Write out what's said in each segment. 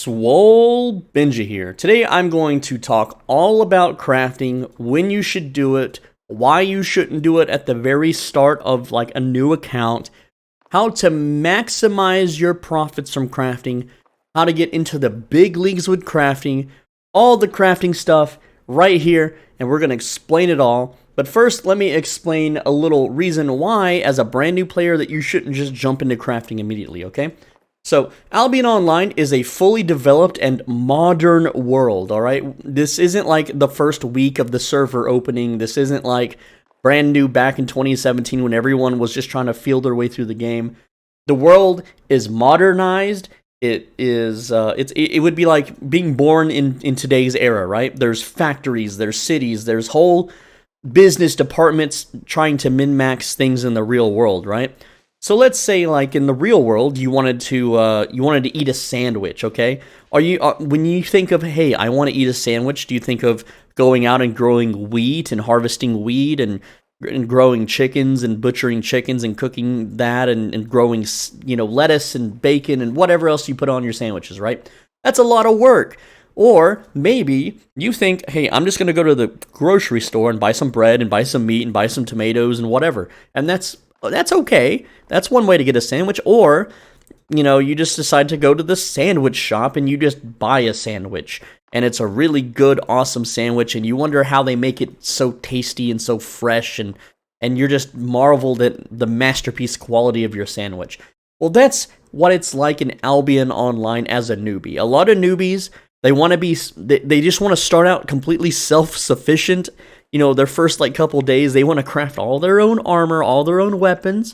SwoleBenji here. Today I'm going to talk all about crafting, when you should do it, why you shouldn't do it at the very start of like a new account, how to maximize your profits from crafting, how to get into the big leagues with crafting, all the crafting stuff right here, and we're going to explain it all. But first, let me explain a little reason why, as a brand new player, that you shouldn't just jump into crafting immediately, okay? So, Albion Online is a fully developed and modern world, alright? This isn't like the first week of the server opening. This isn't like brand new back in 2017 when everyone was just trying to feel their way through the game. The world is modernized. It would be like being born in today's era, right? There's factories, there's cities, there's whole business departments trying to min-max things in the real world, right? So let's say, like in the real world, you wanted to eat a sandwich. Okay, when you think of, hey, I want to eat a sandwich, do you think of going out and growing wheat and harvesting wheat and growing chickens and butchering chickens and cooking that and growing lettuce and bacon and whatever else you put on your sandwiches, right? That's a lot of work. Or maybe you think, hey, I'm just going to go to the grocery store and buy some bread and buy some meat and buy some tomatoes and whatever, and that's okay. That's one way to get a sandwich. Or, you just decide to go to the sandwich shop and you just buy a sandwich. And it's a really good, awesome sandwich. And you wonder how they make it so tasty and so fresh. And you're just marveled at the masterpiece quality of your sandwich. Well, that's what it's like in Albion Online as a newbie. A lot of newbies, they just want to start out completely self-sufficient. Their first couple days, they want to craft all their own armor, all their own weapons.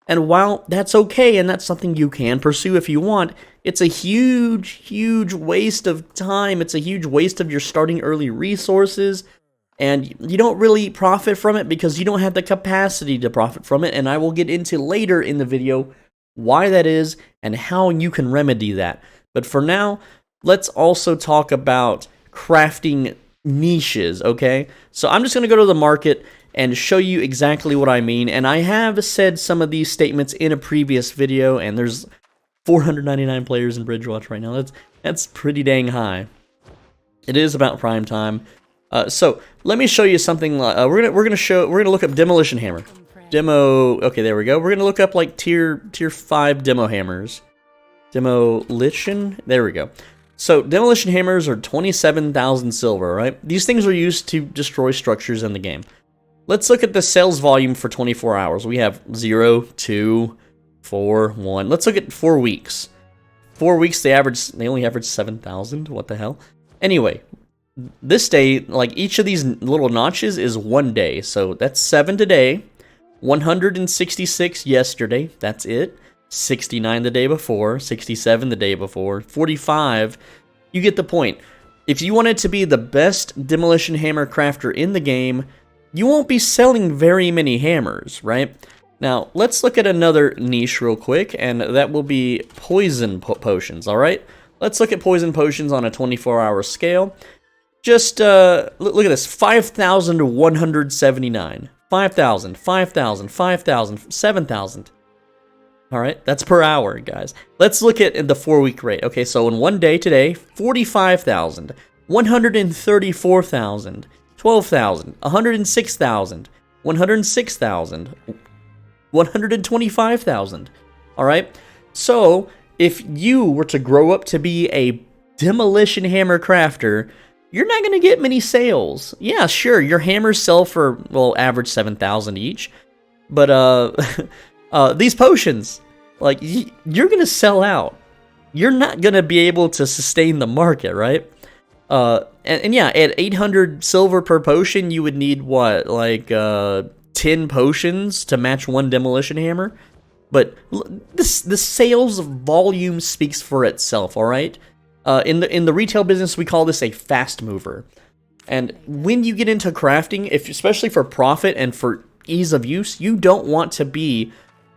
And while that's okay, and that's something you can pursue if you want, it's a huge, huge waste of time. It's a huge waste of your starting early resources. And you don't really profit from it because you don't have the capacity to profit from it. And I will get into later in the video why that is and how you can remedy that. But for now, let's also talk about crafting niches, okay? So I'm just going to go to the market and show you exactly what I mean. And I have said some of these statements in a previous video, and there's 499 players in Bridgewatch right now. That's pretty dang high. It is about prime time. So let me show you something. We're gonna look up demolition hammer. Okay, there we go. We're gonna look up like tier 5 demo hammers. Demolition. There we go. So, demolition hammers are 27,000 silver, right? These things are used to destroy structures in the game. Let's look at the sales volume for 24 hours. We have 0, 2, 4, 1. Let's look at 4 weeks. 4 weeks, they only average 7,000. What the hell? Anyway, this day, like each of these little notches is 1 day. So, that's 7 today, 166 yesterday. That's it. 69 the day before, 67 the day before, 45, you get the point. If you wanted to be the best demolition hammer crafter in the game, you won't be selling very many hammers, right? Now, let's look at another niche real quick, and that will be poison potions, alright? Let's look at poison potions on a 24-hour scale. Just, look at this, 5,179, 5,000, 5,000, 5,000, 7,000. Alright, that's per hour, guys. Let's look at the 4-week rate. Okay, so in 1 day today, 45,000, 134,000, 12,000, 106,000, 106,000, 125,000. Alright, so if you were to grow up to be a demolition hammer crafter, you're not going to get many sales. Yeah, sure, your hammers sell for, well, average 7,000 each, but these potions, like, you're going to sell out. You're not going to be able to sustain the market, right? And yeah, at 800 silver per potion, you would need, what, like, 10 potions to match 1 demolition hammer? But the sales volume speaks for itself, all right? In the retail business, we call this a fast mover. And when you get into crafting, especially for profit and for ease of use, you don't want to be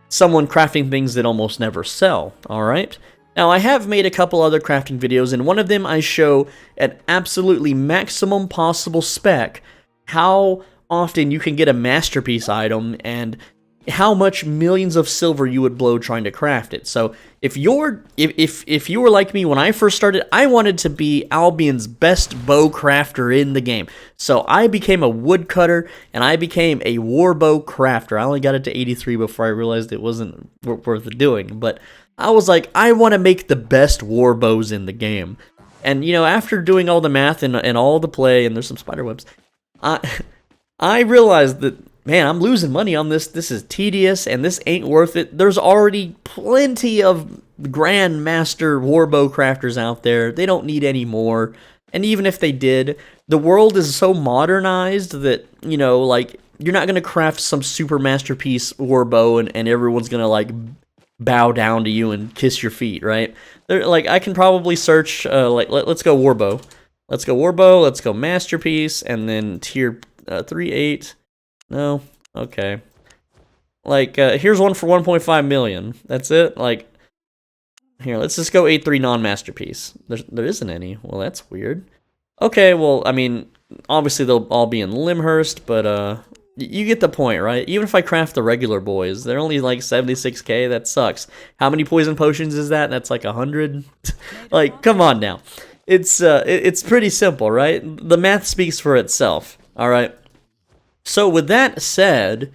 someone crafting things that almost never sell, alright? Now, I have made a couple other crafting videos, and one of them I show at absolutely maximum possible spec how often you can get a masterpiece item, and how much millions of silver you would blow trying to craft it. So if you were like me when I first started, I wanted to be Albion's best bow crafter in the game. So I became a woodcutter and I became a warbow crafter. I only got it to 83 before I realized it wasn't worth doing. But I was like, I want to make the best warbows in the game. And you know, after doing all the math and all the play, and there's some spider webs, I realized that, man, I'm losing money on this. This is tedious, and this ain't worth it. There's already plenty of Grandmaster Warbow crafters out there. They don't need any more. And even if they did, the world is so modernized that, you know, like, you're not going to craft some super masterpiece Warbow and everyone's going to, like, bow down to you and kiss your feet, right? Like, I can probably search, let's go Warbow. Let's go Warbow, let's go Masterpiece, and then tier 3.8. No? Okay. Like, here's one for 1.5 million. That's it? Like, here, let's just go 8.3 non-masterpiece. There isn't any. Well, that's weird. Okay, well, I mean, obviously they'll all be in Limhurst, but, you get the point, right? Even if I craft the regular boys, they're only like 76k. That sucks. How many poison potions is that? That's like 100? Like, come on now. It's pretty simple, right? The math speaks for itself, all right? So with that said,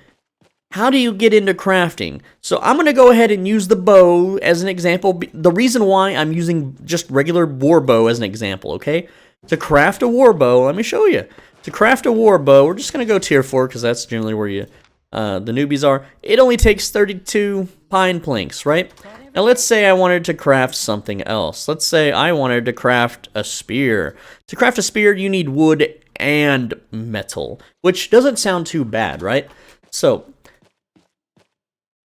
how do you get into crafting? So I'm going to go ahead and use the bow as an example. The reason why I'm using just regular warbow as an example, okay? To craft a warbow, let me show you. To craft a warbow, we're just going to go tier 4 because that's generally where you the newbies are. It only takes 32 pine planks, right? Now let's say I wanted to craft something else. Let's say I wanted to craft a spear. To craft a spear, you need wood and metal, which doesn't sound too bad, right? So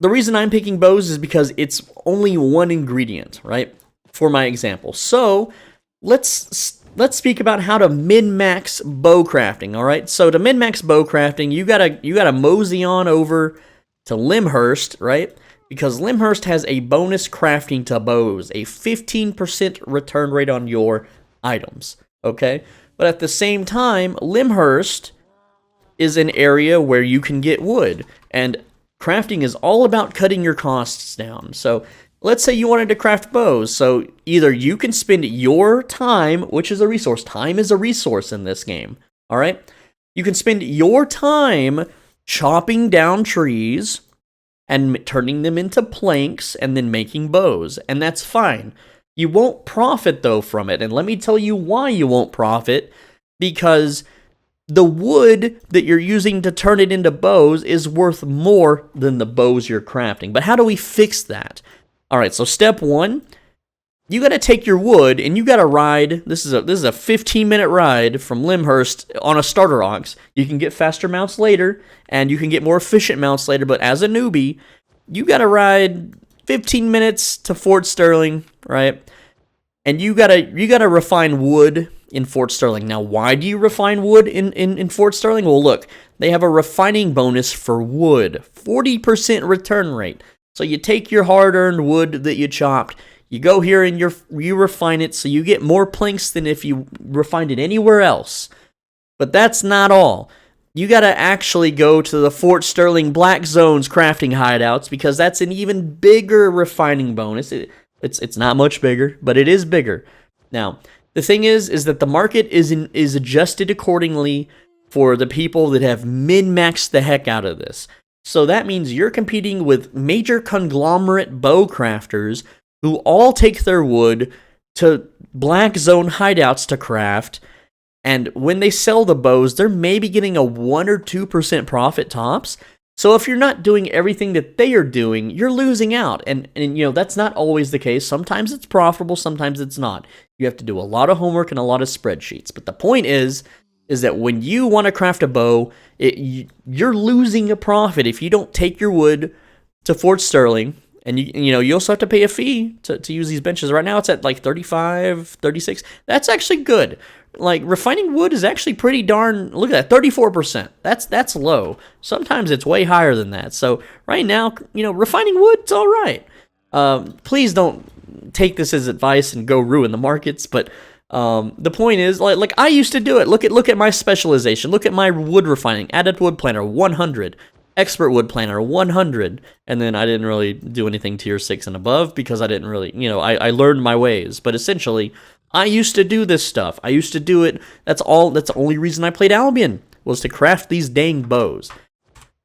the reason I'm picking bows is because it's only one ingredient, right? For my example. So let's speak about how to min-max bow crafting, all right? So to min-max bow crafting, you gotta mosey on over to Limhurst, right? Because Limhurst has a bonus crafting to bows, a 15% return rate on your items, okay? But at the same time, Limhurst is an area where you can get wood, and crafting is all about cutting your costs down. So let's say you wanted to craft bows, so either you can spend your time, which is a resource. Time is a resource in this game, all right? You can spend your time chopping down trees and turning them into planks and then making bows, and that's fine. You won't profit, though, from it, and let me tell you why you won't profit, because the wood that you're using to turn it into bows is worth more than the bows you're crafting. But how do we fix that? All right, so step 1, you got to take your wood and you got to ride. This is a 15-minute ride from Limhurst on a starter ox. You can get faster mounts later, and you can get more efficient mounts later. But as a newbie, you got to ride 15 minutes to Fort Sterling, right? And you gotta refine wood in Fort Sterling. Now, why do you refine wood in Fort Sterling? Well, look, they have a refining bonus for wood, 40% return rate. So you take your hard-earned wood that you chopped, you go here and you refine it, so you get more planks than if you refined it anywhere else. But that's not all. You gotta actually go to the Fort Sterling Black Zones crafting hideouts, because that's an even bigger refining bonus. It's not much bigger, but it is bigger. Now, the thing is that the market is adjusted accordingly for the people that have min-maxed the heck out of this. So that means you're competing with major conglomerate bow crafters who all take their wood to Black Zone hideouts to craft, and when they sell the bows, they're maybe getting a 1 or 2% profit tops. So if you're not doing everything that they are doing, you're losing out. And you know, that's not always the case. Sometimes it's profitable, sometimes it's not. You have to do a lot of homework and a lot of spreadsheets. But the point is that when you want to craft a bow, you're losing a profit if you don't take your wood to Fort Sterling. And you also have to pay a fee to use these benches. Right now it's at like 35, 36. That's actually good. Like, refining wood is actually pretty darn, look at that, 34%. That's low. Sometimes it's way higher than that. So right now, refining wood's all right. Please don't take this as advice and go ruin the markets, but the point is, like I used to do it. Look at my specialization. Look at my wood refining. Added wood planner, 100. Expert Wood Planner 100, and then I didn't really do anything tier 6 and above because I didn't really, I learned my ways. But essentially, I used to do this stuff. I used to do it. That's the only reason I played Albion, was to craft these dang bows.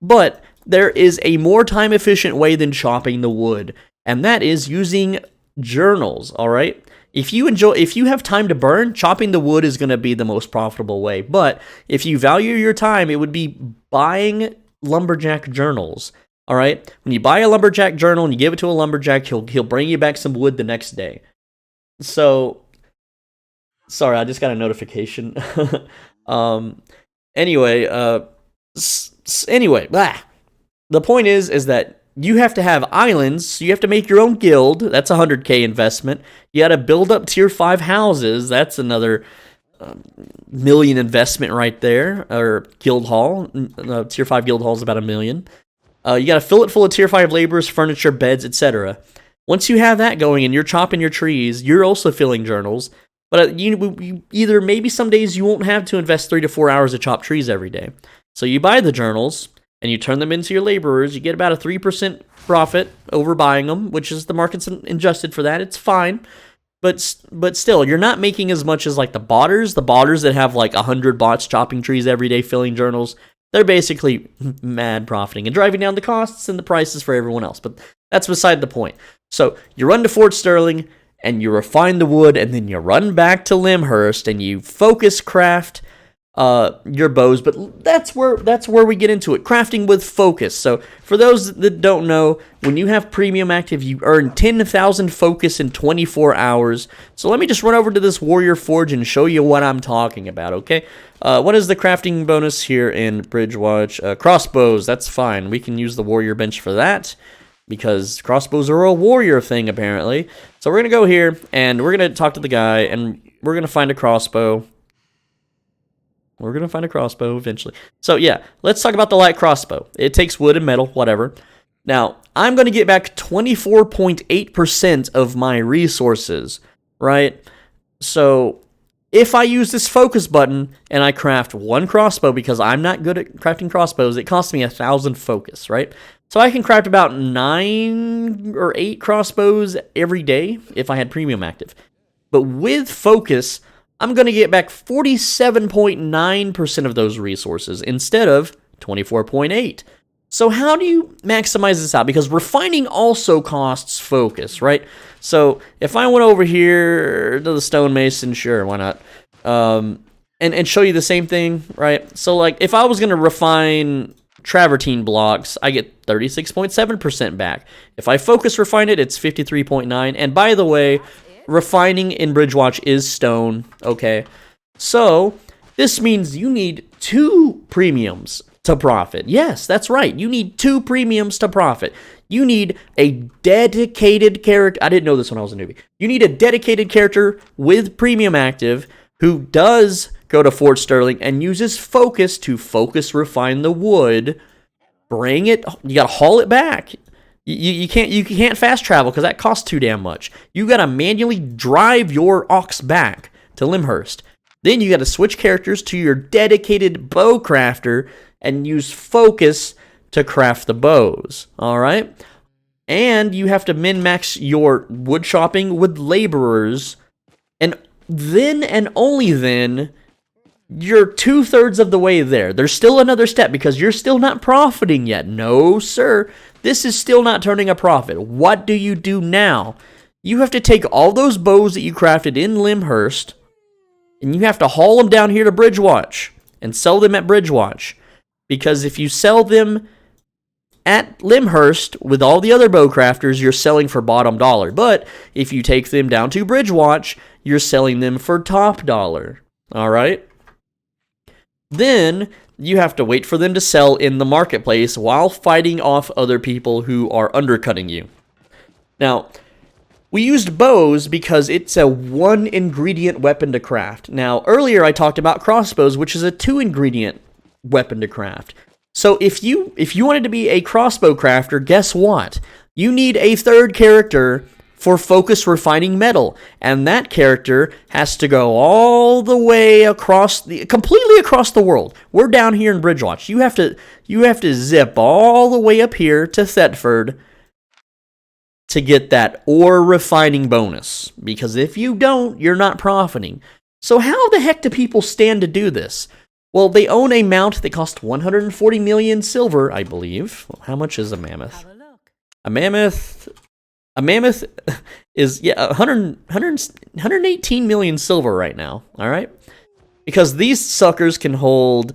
But there is a more time efficient way than chopping the wood, and that is using journals, all right? If you have time to burn, chopping the wood is going to be the most profitable way. But if you value your time, it would be buying lumberjack journals. All right, when you buy a lumberjack journal and you give it to a lumberjack, he'll bring you back some wood the next day. So, sorry, I just got a notification. Anyway, the point is that you have to have islands. So you have to make your own guild. That's a 100K investment. You got to build up tier 5 houses. That's another million investment right there. Or guild hall. Tier 5 guild hall is about $1 million. You got to fill it full of tier 5 laborers, furniture, beds, etc. Once you have that going and you're chopping your trees, you're also filling journals. But maybe some days you won't have to invest 3 to 4 hours to chop trees every day. So you buy the journals and you turn them into your laborers. You get about a 3% profit over buying them, which is the market's adjusted for that. It's fine. But still, you're not making as much as like the botters. The botters that have like 100 bots chopping trees every day, filling journals, they're basically mad profiting and driving down the costs and the prices for everyone else. But that's beside the point. So you run to Fort Sterling and you refine the wood, and then you run back to Limhurst and you focus craft your bows. But that's where we get into it, crafting with focus. So for those that don't know, when you have premium active, you earn 10,000 focus in 24 hours. So let me just run over to this Warrior Forge and show you what I'm talking about, okay? What is the crafting bonus here in Bridgewatch? Crossbows, that's fine. We can use the Warrior bench for that, because crossbows are a warrior thing, apparently. So we're going to go here, and we're going to talk to the guy, and we're going to find a crossbow. We're going to find a crossbow eventually. So yeah, let's talk about the light crossbow. It takes wood and metal, whatever. Now, I'm going to get back 24.8% of my resources, right? So if I use this focus button and I craft one crossbow, because I'm not good at crafting crossbows, it costs me 1,000 focus, right? So I can craft about 9 or 8 crossbows every day if I had premium active. But with focus, I'm going to get back 47.9% of those resources instead of 24.8. So how do you maximize this out? Because refining also costs focus, right? So if I went over here to the stonemason, sure, why not? And show you the same thing, right? So like if I was going to refine travertine blocks, I get 36.7% back. If I focus refine it, it's 53.9. And by the way, refining in Bridgewatch is stone, okay? So this means you need 2 premiums to profit. Yes, that's right. You need 2 premiums to profit. You need a dedicated character. I didn't know this when I was a newbie. You need a dedicated character with premium active who does go to Fort Sterling and uses focus to focus refine the wood. Bring it. You gotta haul it back. You can't fast travel because that costs too damn much. You gotta manually drive your ox back to Limhurst. Then you gotta switch characters to your dedicated bow crafter and use focus to craft the bows. All right, and you have to min-max your wood chopping with laborers, and then and only then you're 2/3 of the way there. There's still another step because you're still not profiting yet. No, sir. This is still not turning a profit. What do you do now? You have to take all those bows that you crafted in Limhurst, and you have to haul them down here to Bridgewatch and sell them at Bridgewatch. Because if you sell them at Limhurst with all the other bow crafters, you're selling for bottom dollar. But if you take them down to Bridgewatch, you're selling them for top dollar. All right? Then you have to wait for them to sell in the marketplace while fighting off other people who are undercutting you. Now, we used bows because it's a 1-ingredient weapon to craft. Now, earlier I talked about crossbows, which is a 2-ingredient weapon to craft. So if you wanted to be a crossbow crafter, guess what? You need a 3rd character for focus refining metal, and that character has to go all the way completely across the world. We're down here in Bridgewatch. You have to zip all the way up here to Thetford to get that ore refining bonus, because if you don't, you're not profiting. So how the heck do people stand to do this? Well, they own a mount that costs 140 million silver, I believe. How much is a mammoth? A mammoth is 118 million silver right now, all right? Because these suckers can hold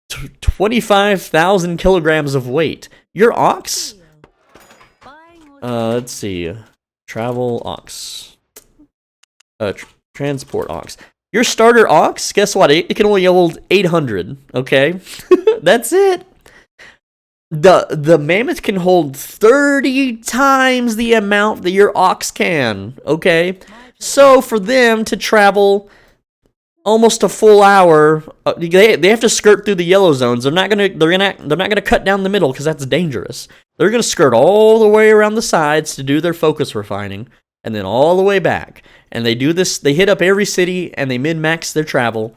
25,000 kilograms of weight. Your ox? Let's see. Travel ox. Transport ox. Your starter ox, guess what? It can only hold 800, okay? That's it. The mammoth can hold 30 times the amount that your ox can, okay? So for them to travel almost a full hour, they have to skirt through the yellow zones. They're not gonna cut down the middle because that's dangerous. They're gonna skirt all the way around the sides to do their focus refining, and then all the way back. And they do this. They hit up every city and they min-max their travel.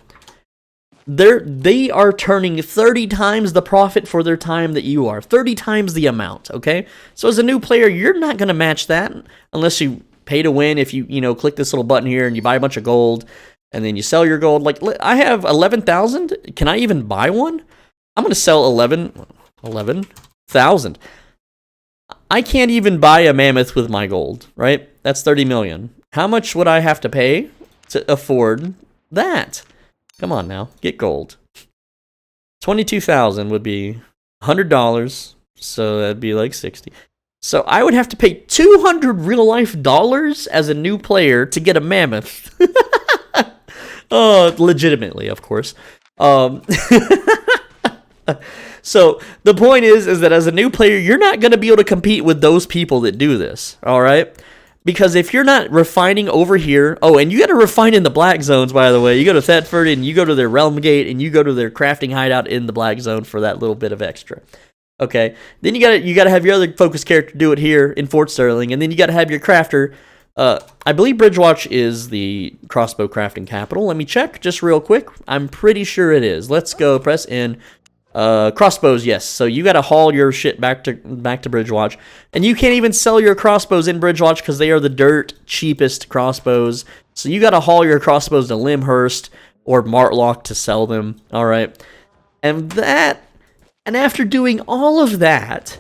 They are turning 30 times the profit for their time that you are. 30 times the amount, okay? So as a new player, you're not going to match that unless you pay to win. If you click this little button here and you buy a bunch of gold and then you sell your gold. Like, I have 11,000. Can I even buy one? I'm going to sell 11,000. I can't even buy a mammoth with my gold, right? That's 30 million. How much would I have to pay to afford that? Come on now, get gold. 22,000 would be $100, so that'd be like 60. So I would have to pay 200 real life dollars as a new player to get a mammoth. Oh, legitimately, of course. So the point is that as a new player, you're not going to be able to compete with those people that do this. All right. Because if you're not refining over here, oh, and you got to refine in the black zones, by the way. You go to Thetford and you go to their Realm Gate and you go to their crafting hideout in the black zone for that little bit of extra. Okay, then you gotta have your other focus character do it here in Fort Sterling, and then you gotta have your crafter. I believe Bridgewatch is the Crossbow Crafting capital. Let me check just real quick. I'm pretty sure it is. Let's go. Press in. Crossbows, yes. So you got to haul your shit back to Bridgewatch, and you can't even sell your crossbows in Bridgewatch because they are the dirt cheapest crossbows. So you got to haul your crossbows to Limhurst or Martlock to sell them. All right, and after doing all of that,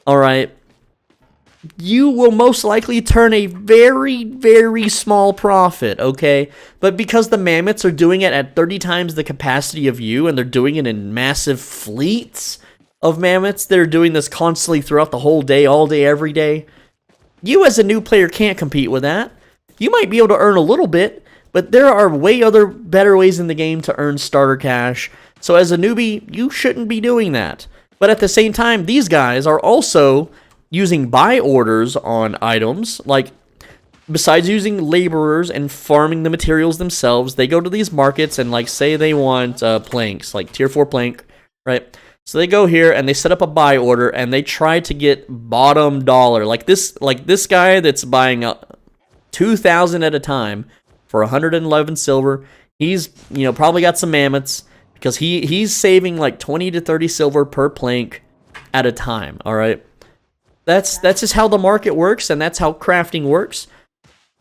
all right, you will most likely turn a very, very small profit, okay? But because the mammoths are doing it at 30 times the capacity of you, and they're doing it in massive fleets of mammoths that are doing this constantly throughout the whole day, all day, every day, you as a new player can't compete with that. You might be able to earn a little bit, but there are better ways in the game to earn starter cash. So as a newbie, you shouldn't be doing that. But at the same time, these guys are also using buy orders on items. Like, besides using laborers and farming the materials themselves, they go to these markets and, like, say they want planks, like tier 4 plank, right? So they go here and they set up a buy order and they try to get bottom dollar. Like this guy that's buying 2,000 at a time for 111 silver. He's probably got some mammoths because he's saving like 20 to 30 silver per plank at a time. All right. That's just how the market works, and that's how crafting works.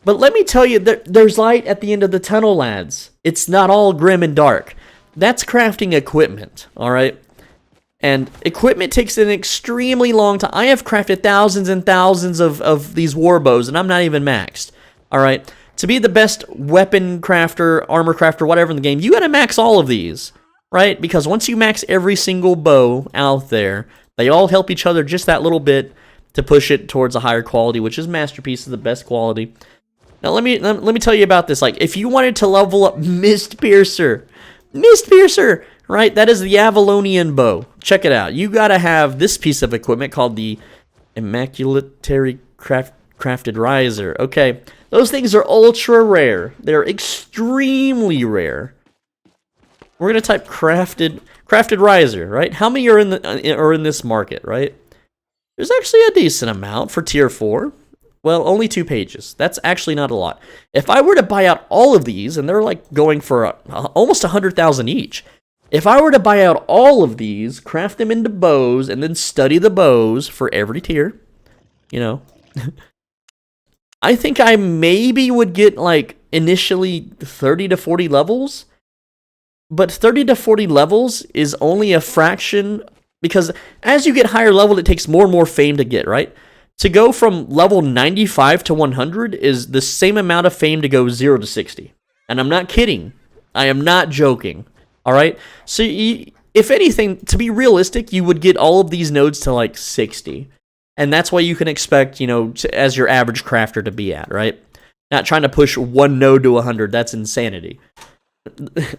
But let me tell you, there's light at the end of the tunnel, lads. It's not all grim and dark. That's crafting equipment, all right? And equipment takes an extremely long time. I have crafted thousands and thousands of these war bows, and I'm not even maxed, all right? To be the best weapon crafter, armor crafter, whatever in the game, you got to max all of these, right? Because once you max every single bow out there, they all help each other just that little bit to push it towards a higher quality, which is Masterpiece is the best quality. Now let me tell you about this. Like, if you wanted to level up Mist Piercer, right? That is the Avalonian bow. Check it out. You gotta have this piece of equipment called the Immaculatary Crafted Riser. Okay, those things are ultra rare. They're extremely rare. We're gonna type crafted riser, right? How many are in this market, right? There's actually a decent amount for tier 4. Well, only 2 pages. That's actually not a lot. If I were to buy out all of these, and they're like going for almost 100,000 each. If I were to buy out all of these, craft them into bows, and then study the bows for every tier, you know, I think I maybe would get like initially 30 to 40 levels. But 30 to 40 levels is only a fraction, because as you get higher leveled, it takes more and more fame to get, right? To go from level 95 to 100 is the same amount of fame to go 0 to 60. And I'm not kidding. I am not joking. All right? So if anything, to be realistic, you would get all of these nodes to like 60. And that's what you can expect, you know, as your average crafter to be at, right? Not trying to push one node to 100. That's insanity.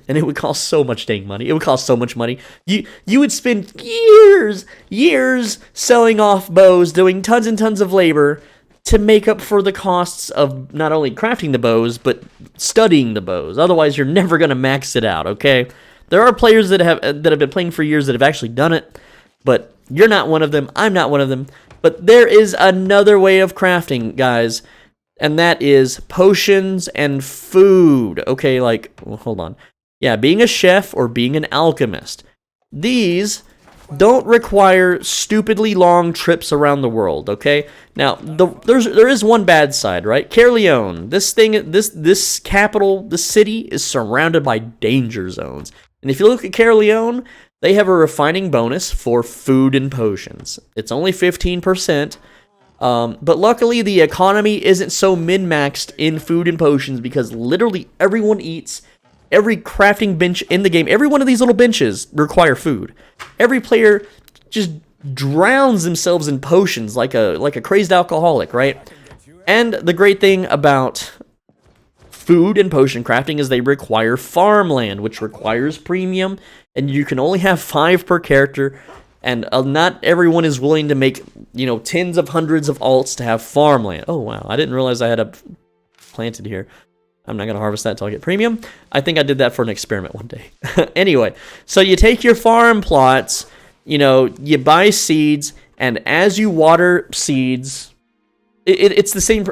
And it would cost so much dang money. It would cost so much money. You would spend years selling off bows, doing tons and tons of labor to make up for the costs of not only crafting the bows, but studying the bows. Otherwise, you're never going to max it out, okay? There are players that have been playing for years that have actually done it, but you're not one of them. I'm not one of them. But there is another way of crafting, guys. And that is potions and food. Okay, like, well, hold on. Yeah, being a chef or being an alchemist. These don't require stupidly long trips around the world, okay? Now, there is one bad side, right? Caerleon, this capital, this city is surrounded by danger zones. And if you look at Caerleon, they have a refining bonus for food and potions. It's only 15%. But luckily, the economy isn't so min-maxed in food and potions because literally everyone eats. Every crafting bench in the game, every one of these little benches require food. Every player just drowns themselves in potions like a crazed alcoholic, right? And the great thing about food and potion crafting is they require farmland, which requires premium, and you can only have 5 per character. And not everyone is willing to make, you know, tens of hundreds of alts to have farmland. Oh, wow. I didn't realize I had a planted here. I'm not going to harvest that until I get premium. I think I did that for an experiment one day. Anyway, so you take your farm plots, you know, you buy seeds, and as you water seeds, it's the same.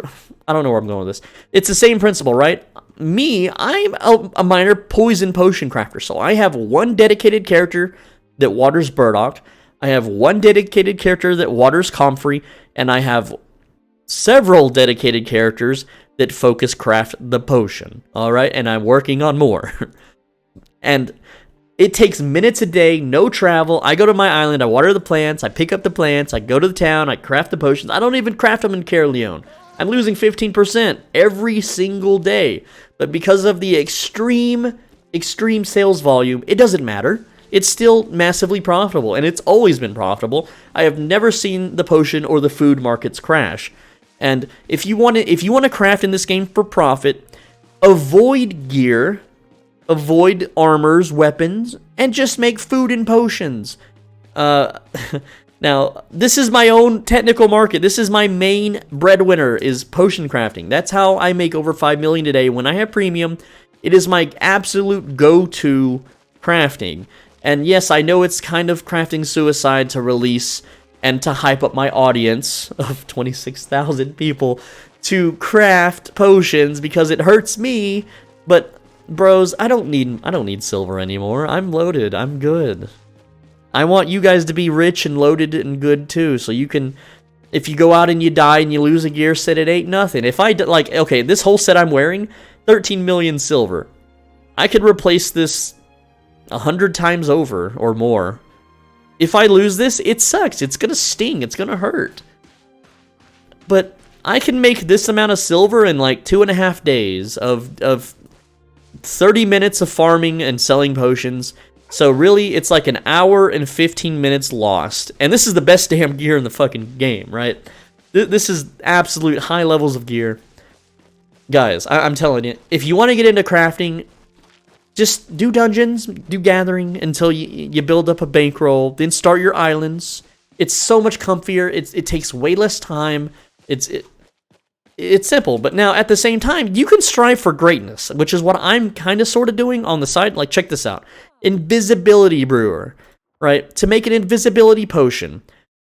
I don't know where I'm going with this. It's the same principle, right? I'm a minor poison potion crafter. So I have one dedicated character that waters burdock. I have one dedicated character that waters comfrey, and I have several dedicated characters that focus craft the potion. All right, and I'm working on more. And it takes minutes a day, no travel. I go to my island, I water the plants, I pick up the plants, I go to the town, I craft the potions. I don't even craft them in Caerleon. I'm losing 15% every single day. But because of the extreme sales volume, it doesn't matter. It's still massively profitable, and it's always been profitable. I have never seen the potion or the food markets crash. And if you want to craft in this game for profit, avoid gear, avoid armors, weapons, and just make food and potions. Now, this is my own technical market. This is my main breadwinner, is potion crafting. That's how I make over 5 million a day. When I have premium, it is my absolute go-to crafting. And yes, I know it's kind of crafting suicide to release and to hype up my audience of 26,000 people to craft potions because it hurts me, but bros, I don't need silver anymore. I'm loaded. I'm good. I want you guys to be rich and loaded and good too, so you can, if you go out and you die and you lose a gear set, it ain't nothing. If I like, okay, this whole set I'm wearing, 13 million silver. I could replace this 100 times over or more. If I lose this, it sucks. It's gonna sting. It's gonna hurt. But I can make this amount of silver in like 2.5 days of 30 minutes of farming and selling potions. So really, it's like an hour and 15 minutes lost. And this is the best damn gear in the fucking game, right? This is absolute high levels of gear. Guys, I'm telling you, if you want to get into crafting, just do dungeons, do gathering until you build up a bankroll, then start your islands. It's so much comfier. It takes way less time. It's simple, but now at the same time, you can strive for greatness, which is what I'm kind of sort of doing on the side. Like, check this out. Invisibility Brewer, right? To make an invisibility potion,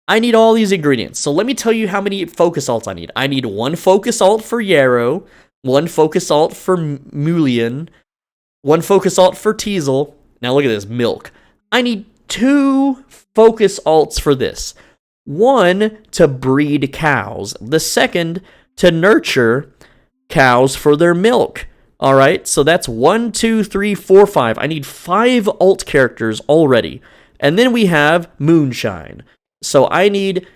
I need all these ingredients. So let me tell you how many focus alts I need. I need 1 focus alt for Yarrow, 1 focus alt for Mulian, 1 focus alt for Teasel. Now look at this, milk. I need 2 focus alts for this. 1 to breed cows. The second to nurture cows for their milk. All right, so that's 1, 2, 3, 4, 5. I need 5 alt characters already. And then we have Moonshine. So I need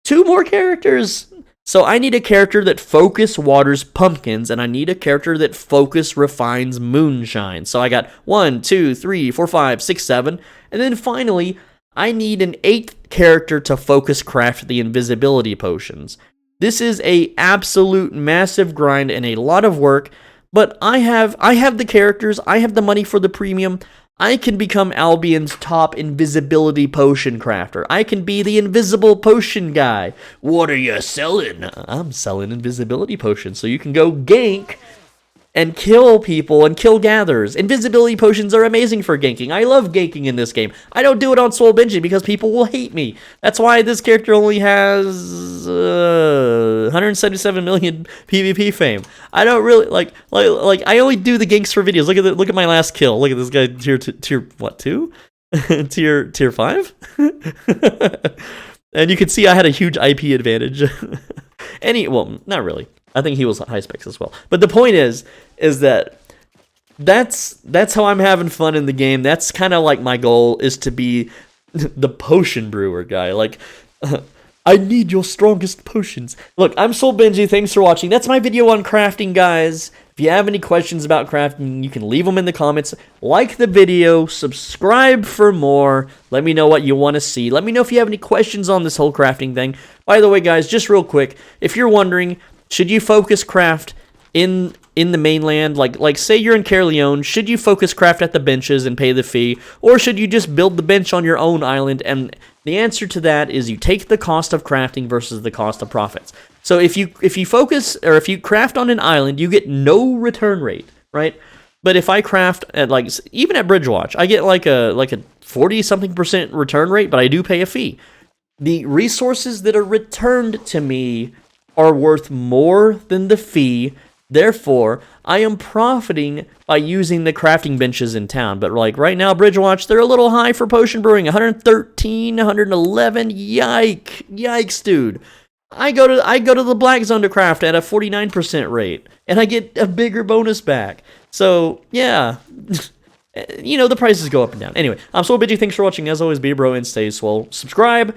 2 more characters. So I need a character that focus waters pumpkins, and I need a character that focus refines moonshine. So I got 1, 2, 3, 4, 5, 6, 7. And then finally, I need an 8th character to focus craft the invisibility potions. This is a absolute massive grind and a lot of work, but I have the characters, I have the money for the premium. I can become Albion's top invisibility potion crafter. I can be the invisible potion guy. What are you selling? I'm selling invisibility potions, so you can go gank and kill people and kill gatherers. Invisibility potions are amazing for ganking. I love ganking in this game. I don't do it on SwoleBenji because people will hate me. That's why this character only has 177 million PvP fame. I don't really like I only do the ganks for videos. Look at my last kill. Look at this guy tier what, 2? tier 5? And you can see I had a huge IP advantage. Well, not really. I think he was high specs as well. But the point is that that's how I'm having fun in the game. That's kind of like my goal, is to be the potion brewer guy. Like, I need your strongest potions. Look, I'm SwoleBenji. Thanks for watching. That's my video on crafting, guys. If you have any questions about crafting, you can leave them in the comments. Like the video, subscribe for more. Let me know what you want to see. Let me know if you have any questions on this whole crafting thing. By the way, guys, just real quick, if you're wondering, should you focus craft in the mainland? Like say you're in Caerleon, should you focus craft at the benches and pay the fee? Or should you just build the bench on your own island? And the answer to that is you take the cost of crafting versus the cost of profits. So if you focus, or if you craft on an island, you get no return rate, right? But if I craft at even at Bridgewatch, I get like a 40-something% return rate, but I do pay a fee. The resources that are returned to me are worth more than the fee. Therefore, I am profiting by using the crafting benches in town. But like right now, Bridgewatch, they're a little high for potion brewing. 113, 111. Yikes, dude. I go to the black zone to craft at a 49% rate, and I get a bigger bonus back. So yeah, you know, the prices go up and down. Anyway, I'm SwoleBenji. Thanks for watching. As always, be a bro and stay swole. Subscribe.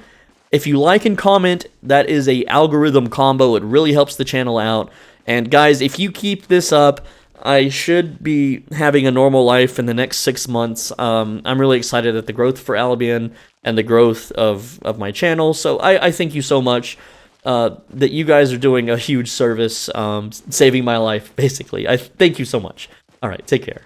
If you like and comment, that is a algorithm combo. It really helps the channel out. And guys, if you keep this up, I should be having a normal life in the next 6 months. I'm really excited at the growth for Albion and the growth of my channel. So I thank you so much that you guys are doing a huge service, saving my life, basically. I thank you so much. All right, take care.